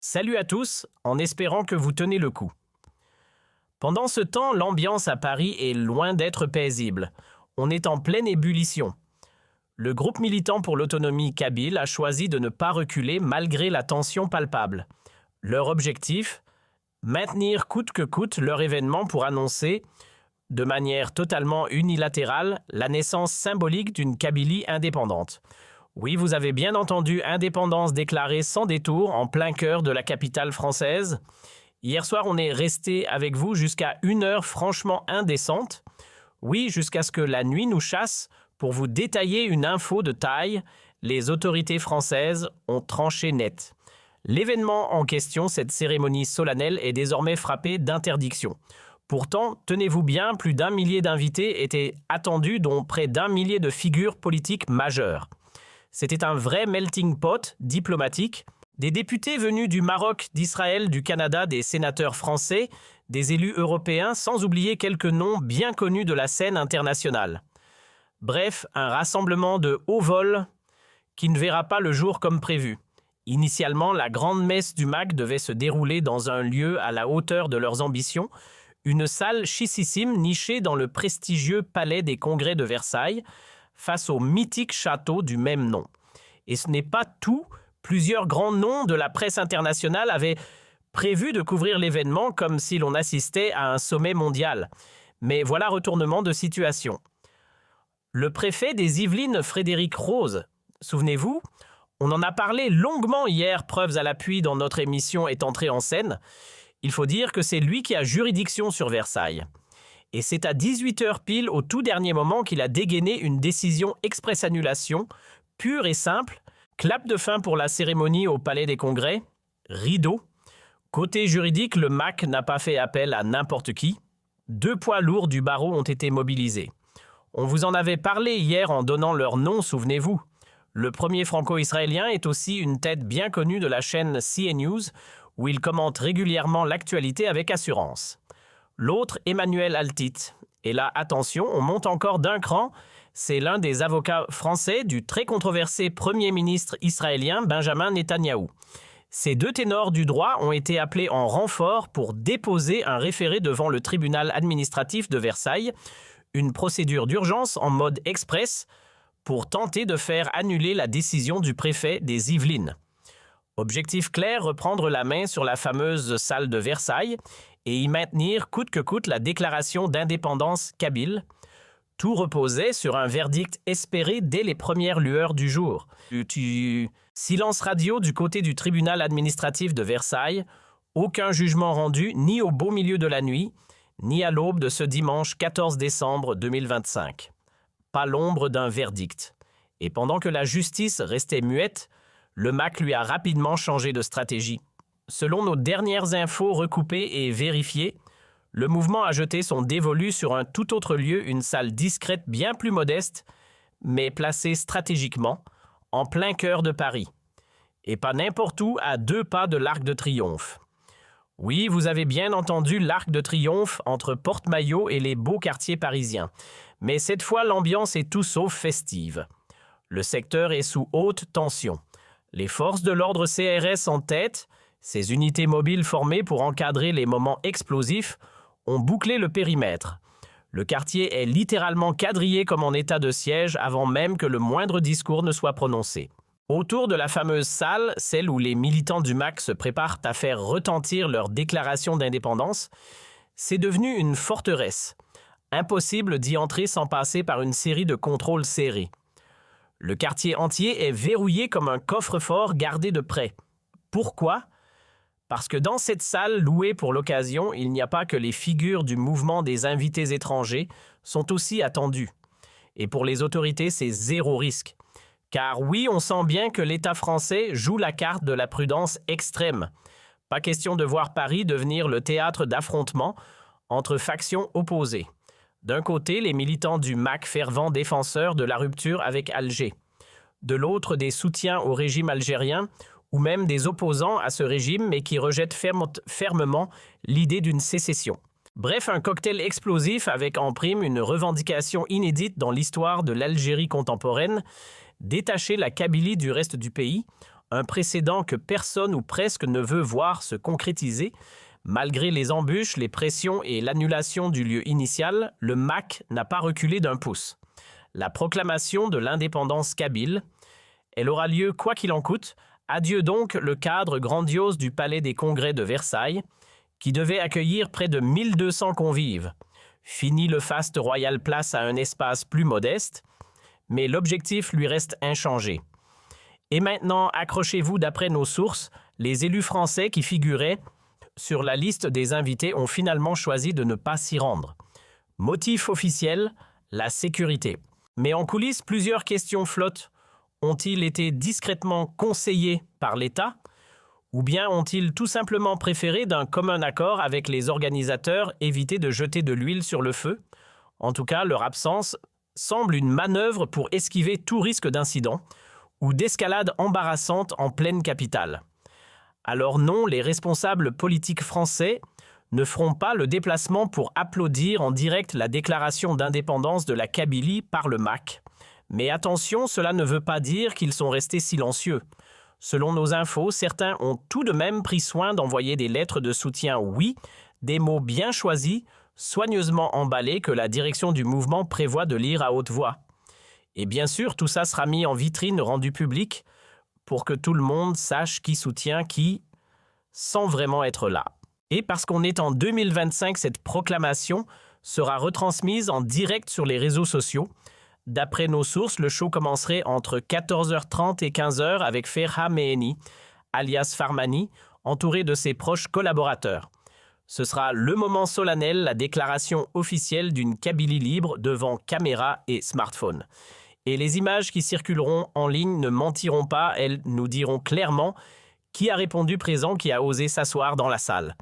Salut à tous, en espérant que vous tenez le coup. Pendant ce temps, l'ambiance à Paris est loin d'être paisible. On est en pleine ébullition. Le groupe militant pour l'autonomie kabyle a choisi de ne pas reculer malgré la tension palpable. Leur objectif ? Maintenir coûte que coûte leur événement pour annoncer, de manière totalement unilatérale, la naissance symbolique d'une Kabylie indépendante. Oui, vous avez bien entendu, indépendance déclarée sans détour en plein cœur de la capitale française. Hier soir, on est resté avec vous jusqu'à une heure franchement indécente. Oui, jusqu'à ce que la nuit nous chasse pour vous détailler une info de taille. Les autorités françaises ont tranché net. L'événement en question, cette cérémonie solennelle, est désormais frappé d'interdiction. Pourtant, tenez-vous bien, plus d'1 millier d'invités étaient attendus, dont près d'1 millier de figures politiques majeures. C'était un vrai melting pot diplomatique. Des députés venus du Maroc, d'Israël, du Canada, des sénateurs français, des élus européens, sans oublier quelques noms bien connus de la scène internationale. Bref, un rassemblement de haut vol qui ne verra pas le jour comme prévu. Initialement, la grande messe du MAC devait se dérouler dans un lieu à la hauteur de leurs ambitions, une salle chississime nichée dans le prestigieux palais des Congrès de Versailles, face au mythique château du même nom. Et ce n'est pas tout, plusieurs grands noms de la presse internationale avaient prévu de couvrir l'événement comme si l'on assistait à un sommet mondial. Mais voilà retournement de situation. Le préfet des Yvelines, Frédéric Rose, souvenez-vous, on en a parlé longuement hier, preuves à l'appui dans notre émission est entrée en scène. Il faut dire que c'est lui qui a juridiction sur Versailles. Et c'est à 18h pile, au tout dernier moment, qu'il a dégainé une décision express annulation, pure et simple, clap de fin pour la cérémonie au Palais des Congrès, rideau. Côté juridique, le MAC n'a pas fait appel à n'importe qui. 2 poids lourds du barreau ont été mobilisés. On vous en avait parlé hier en donnant leur nom, souvenez-vous. Le premier franco-israélien est aussi une tête bien connue de la chaîne CNews, où il commente régulièrement l'actualité avec assurance. L'autre, Emmanuel Altit. Et là, attention, on monte encore d'un cran. C'est l'un des avocats français du très controversé Premier ministre israélien Benjamin Netanyahou. Ces 2 ténors du droit ont été appelés en renfort pour déposer un référé devant le tribunal administratif de Versailles, une procédure d'urgence en mode express pour tenter de faire annuler la décision du préfet des Yvelines. Objectif clair, reprendre la main sur la fameuse salle de Versailles et y maintenir coûte que coûte la déclaration d'indépendance kabyle. Tout reposait sur un verdict espéré dès les premières lueurs du jour. Silence radio du côté du tribunal administratif de Versailles, aucun jugement rendu ni au beau milieu de la nuit, ni à l'aube de ce dimanche 14 décembre 2025. Pas l'ombre d'un verdict. Et pendant que la justice restait muette, le MAC lui a rapidement changé de stratégie. Selon nos dernières infos recoupées et vérifiées, le mouvement a jeté son dévolu sur un tout autre lieu, une salle discrète bien plus modeste, mais placée stratégiquement, en plein cœur de Paris. Et pas n'importe où, à 2 pas de l'Arc de Triomphe. Oui, vous avez bien entendu l'Arc de Triomphe entre Porte-Maillot et les beaux quartiers parisiens. Mais cette fois, l'ambiance est tout sauf festive. Le secteur est sous haute tension. Les forces de l'ordre CRS en tête, ces unités mobiles formées pour encadrer les moments explosifs, ont bouclé le périmètre. Le quartier est littéralement quadrillé comme en état de siège avant même que le moindre discours ne soit prononcé. Autour de la fameuse salle, celle où les militants du MAC se préparent à faire retentir leur déclaration d'indépendance, c'est devenu une forteresse. Impossible d'y entrer sans passer par une série de contrôles serrés. Le quartier entier est verrouillé comme un coffre-fort gardé de près. Pourquoi ? Parce que dans cette salle louée pour l'occasion, il n'y a pas que les figures du mouvement des invités étrangers sont aussi attendues. Et pour les autorités, c'est zéro risque. Car oui, on sent bien que l'État français joue la carte de la prudence extrême. Pas question de voir Paris devenir le théâtre d'affrontements entre factions opposées. D'un côté, les militants du MAC fervents défenseurs de la rupture avec Alger. De l'autre, des soutiens au régime algérien ou même des opposants à ce régime mais qui rejettent fermement l'idée d'une sécession. Bref, un cocktail explosif avec en prime une revendication inédite dans l'histoire de l'Algérie contemporaine, détacher la Kabylie du reste du pays un précédent que personne ou presque ne veut voir se concrétiser. Malgré les embûches, les pressions et l'annulation du lieu initial, le MAC n'a pas reculé d'un pouce. La proclamation de l'indépendance kabyle, elle aura lieu quoi qu'il en coûte. Adieu donc le cadre grandiose du Palais des Congrès de Versailles, qui devait accueillir près de 1200 convives. Fini le faste Royal Place à un espace plus modeste, mais l'objectif lui reste inchangé. Et maintenant, accrochez-vous, d'après nos sources, les élus français qui figuraient sur la liste des invités ont finalement choisi de ne pas s'y rendre. Motif officiel, la sécurité. Mais en coulisses, plusieurs questions flottent. Ont-ils été discrètement conseillés par l'État ? Ou bien ont-ils tout simplement préféré, d'un commun accord avec les organisateurs, éviter de jeter de l'huile sur le feu ? En tout cas, leur absence semble une manœuvre pour esquiver tout risque d'incident ou d'escalade embarrassante en pleine capitale. Alors non, les responsables politiques français ne feront pas le déplacement pour applaudir en direct la déclaration d'indépendance de la Kabylie par le MAC. Mais attention, cela ne veut pas dire qu'ils sont restés silencieux. Selon nos infos, certains ont tout de même pris soin d'envoyer des lettres de soutien, oui, des mots bien choisis, soigneusement emballés que la direction du mouvement prévoit de lire à haute voix. Et bien sûr, tout ça sera mis en vitrine rendue publique pour que tout le monde sache qui soutient qui, sans vraiment être là. Et parce qu'on est en 2025, cette proclamation sera retransmise en direct sur les réseaux sociaux. D'après nos sources, le show commencerait entre 14h30 et 15h avec Ferha Meheni, alias Farmani, entouré de ses proches collaborateurs. Ce sera le moment solennel, la déclaration officielle d'une Kabylie libre devant caméra et smartphone. Et les images qui circuleront en ligne ne mentiront pas, elles nous diront clairement qui a répondu présent, qui a osé s'asseoir dans la salle.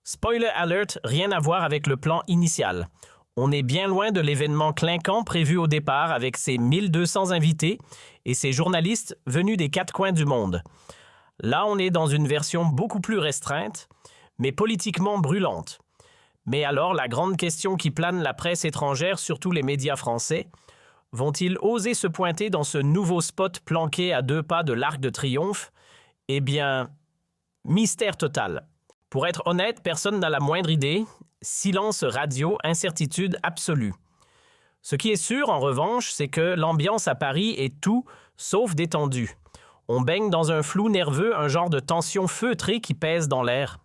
Spoiler alert, rien à voir avec le plan initial. On est bien loin de l'événement clinquant prévu au départ avec ses 1200 invités et ses journalistes venus des quatre coins du monde. Là, on est dans une version beaucoup plus restreinte, mais politiquement brûlante. Mais alors, la grande question qui plane la presse étrangère, surtout les médias français, vont-ils oser se pointer dans ce nouveau spot planqué à 2 pas de l'Arc de Triomphe ? Eh bien, mystère total. Pour être honnête, personne n'a la moindre idée. Silence radio, incertitude absolue. Ce qui est sûr, en revanche, c'est que l'ambiance à Paris est tout sauf détendue. On baigne dans un flou nerveux, un genre de tension feutrée qui pèse dans l'air.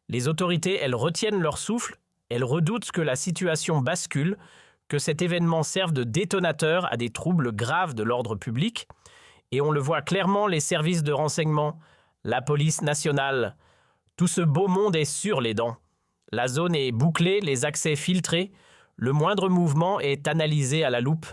Les autorités, elles retiennent leur souffle, elles redoutent que la situation bascule, que cet événement serve de détonateur à des troubles graves de l'ordre public. Et on le voit clairement, les services de renseignement, la police nationale, tout ce beau monde est sur les dents. La zone est bouclée, les accès filtrés, le moindre mouvement est analysé à la loupe.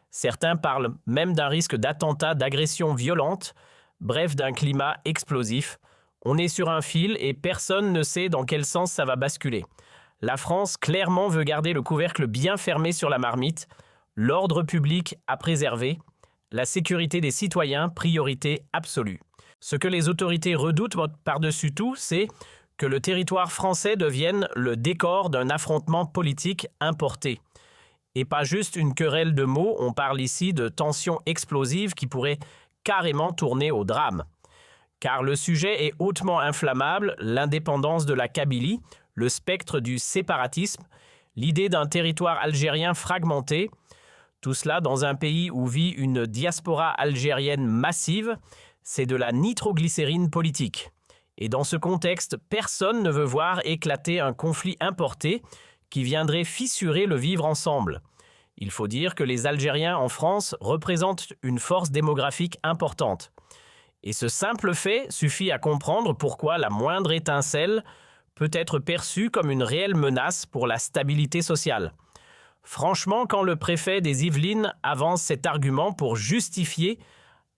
Certains parlent même d'un risque d'attentat, d'agression violente, bref d'un climat explosif. On est sur un fil et personne ne sait dans quel sens ça va basculer. La France clairement veut garder le couvercle bien fermé sur la marmite, l'ordre public à préserver, la sécurité des citoyens, priorité absolue. Ce que les autorités redoutent par-dessus tout, c'est que le territoire français devienne le décor d'un affrontement politique importé. Et pas juste une querelle de mots, on parle ici de tensions explosives qui pourraient carrément tourner au drame. Car le sujet est hautement inflammable, l'indépendance de la Kabylie, le spectre du séparatisme, l'idée d'un territoire algérien fragmenté, tout cela dans un pays où vit une diaspora algérienne massive, c'est de la nitroglycérine politique. Et dans ce contexte, personne ne veut voir éclater un conflit importé qui viendrait fissurer le vivre ensemble. Il faut dire que les Algériens en France représentent une force démographique importante. Et ce simple fait suffit à comprendre pourquoi la moindre étincelle peut être perçue comme une réelle menace pour la stabilité sociale. Franchement, quand le préfet des Yvelines avance cet argument pour justifier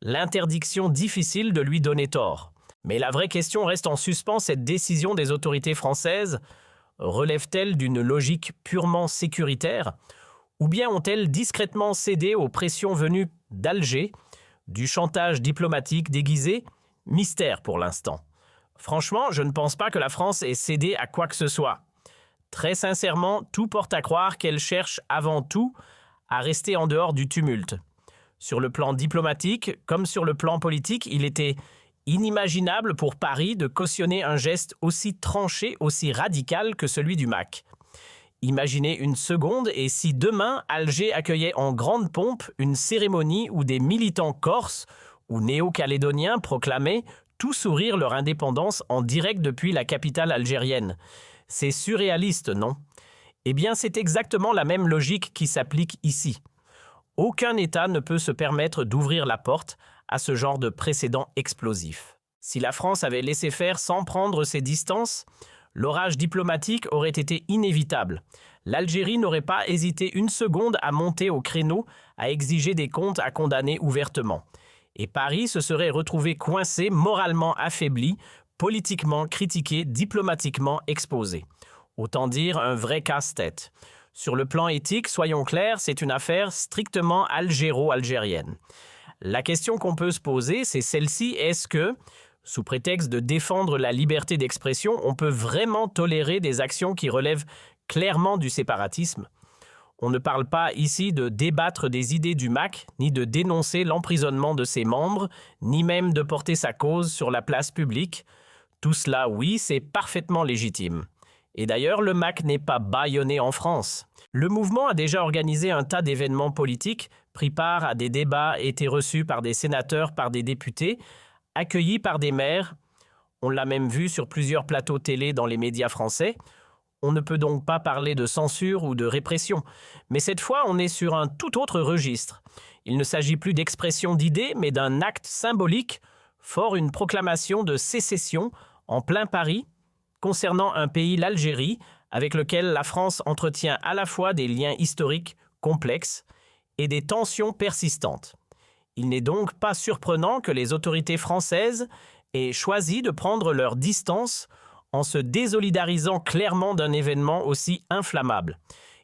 l'interdiction difficile de lui donner tort. Mais la vraie question reste en suspens, cette décision des autorités françaises relève-t-elle d'une logique purement sécuritaire ou bien ont-elles discrètement cédé aux pressions venues d'Alger, du chantage diplomatique déguisé? Mystère pour l'instant. Franchement, je ne pense pas que la France ait cédé à quoi que ce soit. Très sincèrement, tout porte à croire qu'elle cherche avant tout à rester en dehors du tumulte. Sur le plan diplomatique, comme sur le plan politique, il était Inimaginable pour Paris de cautionner un geste aussi tranché, aussi radical que celui du MAC. Imaginez une seconde et si demain Alger accueillait en grande pompe une cérémonie où des militants corses ou néo-calédoniens proclamaient tout sourire leur indépendance en direct depuis la capitale algérienne. C'est surréaliste, non? Eh bien, c'est exactement la même logique qui s'applique ici. Aucun État ne peut se permettre d'ouvrir la porte à ce genre de précédent explosif. Si la France avait laissé faire sans prendre ses distances, l'orage diplomatique aurait été inévitable. L'Algérie n'aurait pas hésité une seconde à monter au créneau, à exiger des comptes à condamner ouvertement. Et Paris se serait retrouvé coincé, moralement affaibli, politiquement critiqué, diplomatiquement exposé. Autant dire un vrai casse-tête. Sur le plan éthique, soyons clairs, c'est une affaire strictement algéro-algérienne. La question qu'on peut se poser, c'est celle-ci, est-ce que, sous prétexte de défendre la liberté d'expression, on peut vraiment tolérer des actions qui relèvent clairement du séparatisme? On ne parle pas ici de débattre des idées du MAC, ni de dénoncer l'emprisonnement de ses membres, ni même de porter sa cause sur la place publique. Tout cela, oui, c'est parfaitement légitime. Et d'ailleurs, le MAC n'est pas bâillonné en France. Le mouvement a déjà organisé un tas d'événements politiques, pris part à des débats, été reçu par des sénateurs, par des députés, accueilli par des maires. On l'a même vu sur plusieurs plateaux télé dans les médias français. On ne peut donc pas parler de censure ou de répression. Mais cette fois, on est sur un tout autre registre. Il ne s'agit plus d'expression d'idées, mais d'un acte symbolique, fort une proclamation de sécession en plein Paris, concernant un pays, l'Algérie, avec lequel la France entretient à la fois des liens historiques complexes et des tensions persistantes. Il n'est donc pas surprenant que les autorités françaises aient choisi de prendre leur distance en se désolidarisant clairement d'un événement aussi inflammable.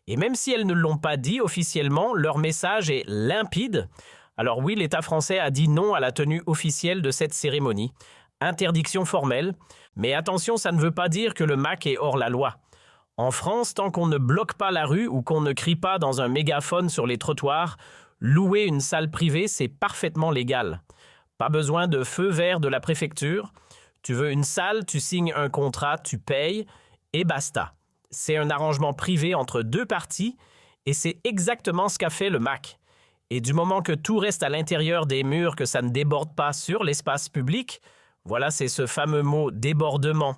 Et même si elles ne l'ont pas dit officiellement, leur message est limpide. Alors oui, l'État français a dit non à la tenue officielle de cette cérémonie. Interdiction formelle, mais attention, ça ne veut pas dire que le MAC est hors la loi. En France, tant qu'on ne bloque pas la rue ou qu'on ne crie pas dans un mégaphone sur les trottoirs, louer une salle privée, c'est parfaitement légal. Pas besoin de feu vert de la préfecture. Tu veux une salle, tu signes un contrat, tu payes, et basta. C'est un arrangement privé entre deux parties, et c'est exactement ce qu'a fait le MAC. Et du moment que tout reste à l'intérieur des murs, que ça ne déborde pas sur l'espace public, voilà, c'est ce fameux mot « débordement ».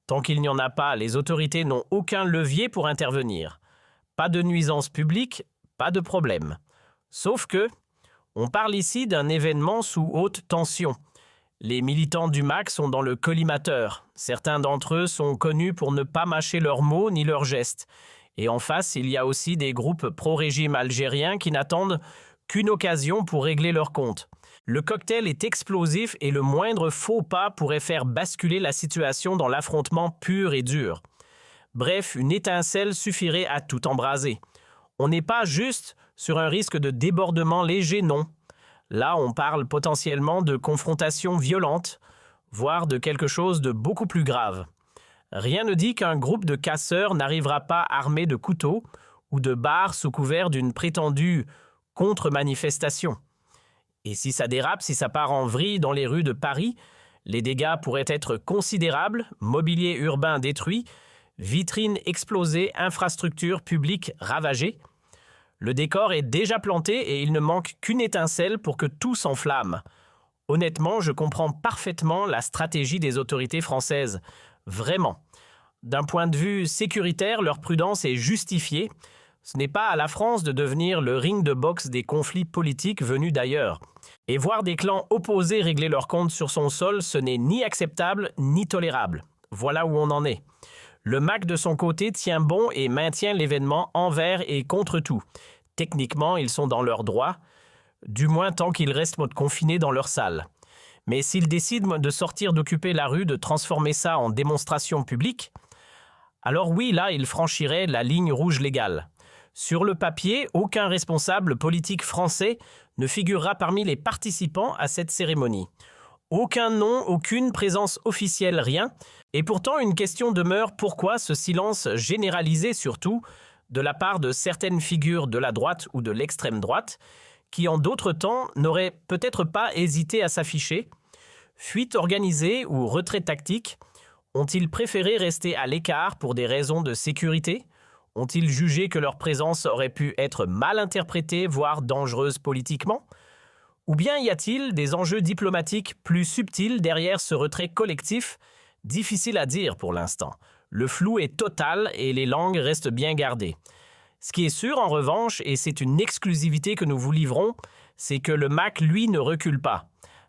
Tant qu'il n'y en a pas, les autorités n'ont aucun levier pour intervenir. Pas de nuisance publique, pas de problème. Sauf que, on parle ici d'un événement sous haute tension. Les militants du MAC sont dans le collimateur. Certains d'entre eux sont connus pour ne pas mâcher leurs mots ni leurs gestes. Et en face, il y a aussi des groupes pro-régime algériens qui n'attendent qu'une occasion pour régler leurs comptes. Le cocktail est explosif et le moindre faux pas pourrait faire basculer la situation dans l'affrontement pur et dur. Bref, une étincelle suffirait à tout embraser. On n'est pas juste sur un risque de débordement léger, non. Là, on parle potentiellement de confrontation violente, voire de quelque chose de beaucoup plus grave. Rien ne dit qu'un groupe de casseurs n'arrivera pas armé de couteaux ou de barres sous couvert d'une prétendue contre-manifestation. Et si ça dérape, si ça part en vrille dans les rues de Paris, les dégâts pourraient être considérables, mobilier urbain détruit, vitrines explosées, infrastructures publiques ravagées. Le décor est déjà planté et il ne manque qu'une étincelle pour que tout s'enflamme. Honnêtement, je comprends parfaitement la stratégie des autorités françaises. Vraiment. D'un point de vue sécuritaire, leur prudence est justifiée. Ce n'est pas à la France de devenir le ring de boxe des conflits politiques venus d'ailleurs. Et voir des clans opposés régler leurs comptes sur son sol, ce n'est ni acceptable ni tolérable. Voilà où on en est. Le MAC de son côté tient bon et maintient l'événement envers et contre tout. Techniquement, ils sont dans leurs droits, du moins tant qu'ils restent confinés dans leur salle. Mais s'ils décident de sortir d'occuper la rue, de transformer ça en démonstration publique, alors oui, là, ils franchiraient la ligne rouge légale. Sur le papier, aucun responsable politique français ne figurera parmi les participants à cette cérémonie. Aucun nom, aucune présence officielle, rien. Et pourtant, une question demeure, pourquoi ce silence généralisé surtout de la part de certaines figures de la droite ou de l'extrême droite qui en d'autres temps n'auraient peut-être pas hésité à s'afficher. Fuite organisée ou retrait tactique? Ont-ils préféré rester à l'écart pour des raisons de sécurité? Ont-ils jugé que leur présence aurait pu être mal interprétée, voire dangereuse politiquement? Ou bien y a-t-il des enjeux diplomatiques plus subtils derrière ce retrait collectif? Difficile à dire pour l'instant. Le flou est total et les langues restent bien gardées. Ce qui est sûr en revanche, et c'est une exclusivité que nous vous livrons, c'est que le MAC, lui, ne recule pas.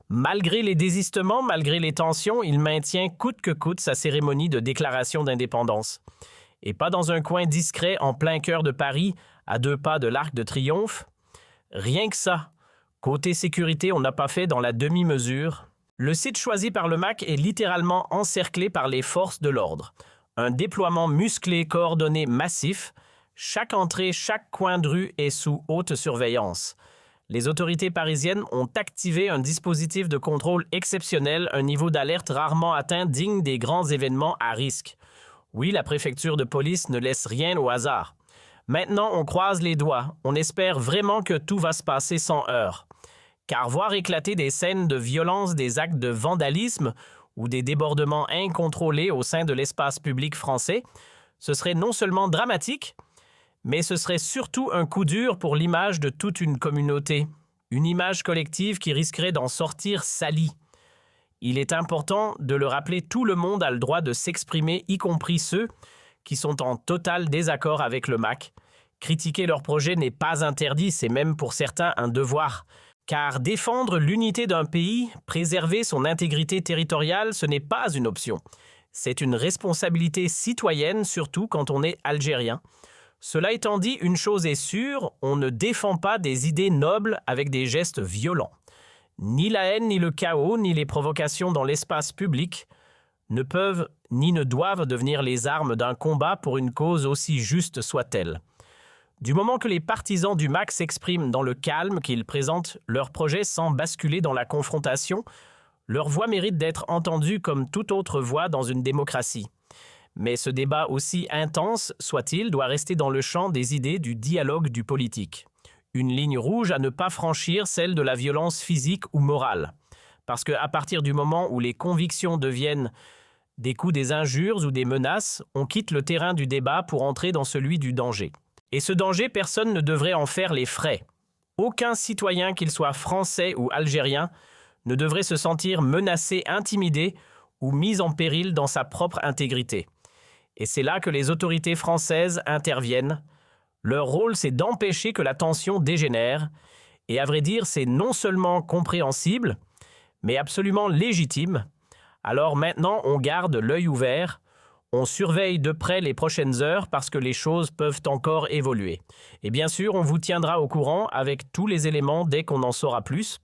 Malgré les désistements, malgré les tensions, il maintient coûte que coûte sa cérémonie de déclaration d'indépendance. Et pas dans un coin discret en plein cœur de Paris, à 2 pas de l'Arc de Triomphe. Rien que ça. Côté sécurité, on n'a pas fait dans la demi-mesure. Le site choisi par le MAC est littéralement encerclé par les forces de l'ordre. Un déploiement musclé, coordonné, massif. Chaque entrée, chaque coin de rue est sous haute surveillance. Les autorités parisiennes ont activé un dispositif de contrôle exceptionnel, un niveau d'alerte rarement atteint digne des grands événements à risque. Oui, la préfecture de police ne laisse rien au hasard. Maintenant, on croise les doigts. On espère vraiment que tout va se passer sans heurts. Car voir éclater des scènes de violence, des actes de vandalisme ou des débordements incontrôlés au sein de l'espace public français, ce serait non seulement dramatique, mais ce serait surtout un coup dur pour l'image de toute une communauté. Une image collective qui risquerait d'en sortir salie. Il est important de le rappeler, tout le monde a le droit de s'exprimer, y compris ceux qui sont en total désaccord avec le MAC. Critiquer leur projet n'est pas interdit, c'est même pour certains un devoir. Car défendre l'unité d'un pays, préserver son intégrité territoriale, ce n'est pas une option. C'est une responsabilité citoyenne, surtout quand on est algérien. Cela étant dit, une chose est sûre, on ne défend pas des idées nobles avec des gestes violents. Ni la haine, ni le chaos, ni les provocations dans l'espace public ne peuvent ni ne doivent devenir les armes d'un combat pour une cause aussi juste soit-elle. Du moment que les partisans du MAC s'expriment dans le calme, qu'ils présentent leur projet sans basculer dans la confrontation, leur voix mérite d'être entendue comme toute autre voix dans une démocratie. Mais ce débat, aussi intense soit-il, doit rester dans le champ des idées du dialogue du politique. Une ligne rouge à ne pas franchir, celle de la violence physique ou morale. Parce qu'à partir du moment où les convictions deviennent des coups, des injures ou des menaces, on quitte le terrain du débat pour entrer dans celui du danger. Et ce danger, personne ne devrait en faire les frais. Aucun citoyen, qu'il soit français ou algérien, ne devrait se sentir menacé, intimidé ou mis en péril dans sa propre intégrité. Et c'est là que les autorités françaises interviennent. Leur rôle, c'est d'empêcher que la tension dégénère. Et à vrai dire, c'est non seulement compréhensible, mais absolument légitime. Alors maintenant, on garde l'œil ouvert. On surveille de près les prochaines heures parce que les choses peuvent encore évoluer. Et bien sûr, on vous tiendra au courant avec tous les éléments dès qu'on en saura plus.